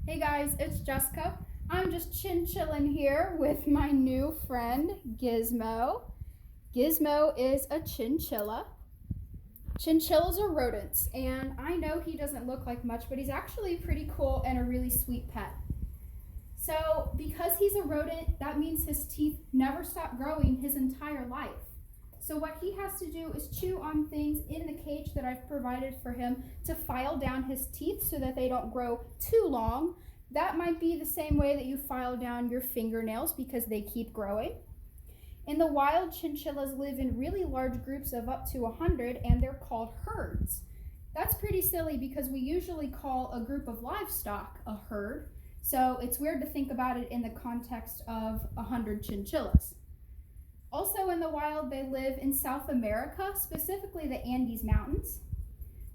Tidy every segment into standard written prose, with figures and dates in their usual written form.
Hey guys, it's Jessica. I'm just chinchilling here with my new friend, Gizmo. Gizmo is a chinchilla. Chinchillas are rodents, and I know he doesn't look like much, but he's actually pretty cool and a really sweet pet. So, because he's a rodent, that means his teeth never stop growing his entire life. So what he has to do is chew on things in the cage that I've provided for him to file down his teeth so that they don't grow too long. That might be the same way that you file down your fingernails because they keep growing. In the wild, chinchillas live in really large groups of up to 100, and they're called herds. That's pretty silly because we usually call a group of livestock a herd, so it's weird to think about it in the context of 100 chinchillas. Also in the wild, they live in South America, specifically the Andes Mountains.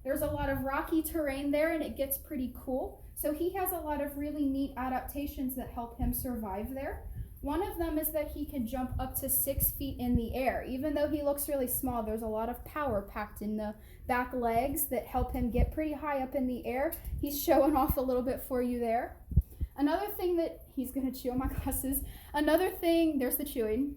There's a lot of rocky terrain there and it gets pretty cool. So he has a lot of really neat adaptations that help him survive there. One of them is that he can jump up to 6 feet in the air. Even though he looks really small, there's a lot of power packed in the back legs that help him get pretty high up in the air. He's showing off a little bit for you there. Another thing that, he's gonna chew on my glasses. There's the chewing.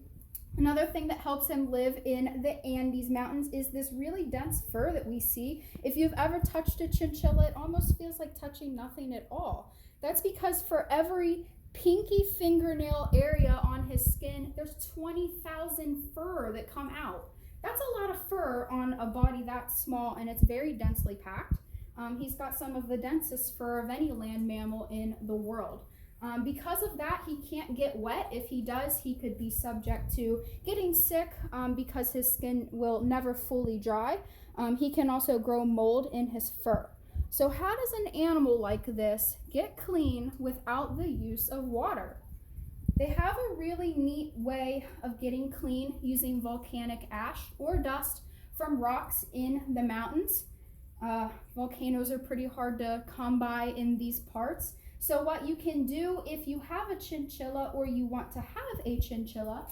Another thing that helps him live in the Andes Mountains is this really dense fur that we see. If you've ever touched a chinchilla, it almost feels like touching nothing at all. That's because for every pinky fingernail area on his skin, there's 20,000 fur that come out. That's a lot of fur on a body that small, and it's very densely packed. He's got some of the densest fur of any land mammal in the world. Because of that, he can't get wet. If he does, he could be subject to getting sick because his skin will never fully dry. He can also grow mold in his fur. So how does an animal like this get clean without the use of water? They have a really neat way of getting clean using volcanic ash or dust from rocks in the mountains. Volcanoes are pretty hard to come by in these parts. So what you can do if you have a chinchilla or you want to have a chinchilla,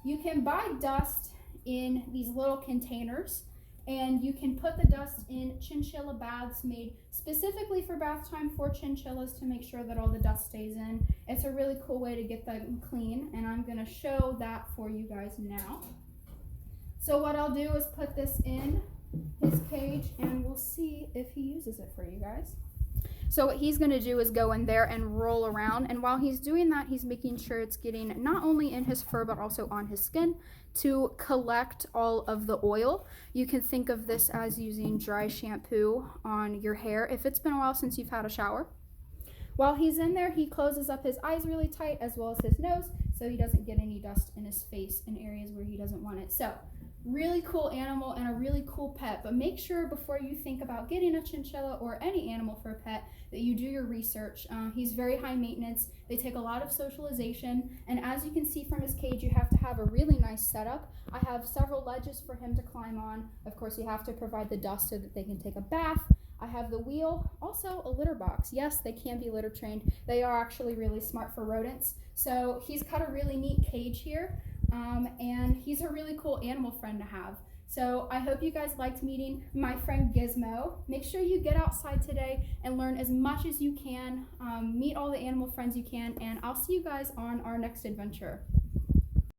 you can buy dust in these little containers and you can put the dust in chinchilla baths made specifically for bath time for chinchillas to make sure that all the dust stays in. It's a really cool way to get them clean, and I'm going to show that for you guys now. So what I'll do is put this in his cage and we'll see if he uses it for you guys. So what he's going to do is go in there and roll around, and while he's doing that, he's making sure it's getting not only in his fur but also on his skin to collect all of the oil. You can think of this as using dry shampoo on your hair if it's been a while since you've had a shower. While he's in there, he closes up his eyes really tight as well as his nose so he doesn't get any dust in his face in areas where he doesn't want it. So really cool animal and a really cool pet, but make sure before you think about getting a chinchilla or any animal for a pet that you do your research. He's very high maintenance. They take a lot of socialization, and as you can see from his cage, you have to have a really nice setup. I have several ledges for him to climb on. Of course, you have to provide the dust so that they can take a bath. I have the wheel, also a litter box. Yes, they can be litter trained. They are actually really smart for rodents. So he's got a really neat cage here. And he's a really cool animal friend to have. So I hope you guys liked meeting my friend Gizmo. Make sure you get outside today and learn as much as you can. Meet all the animal friends you can, and I'll see you guys on our next adventure.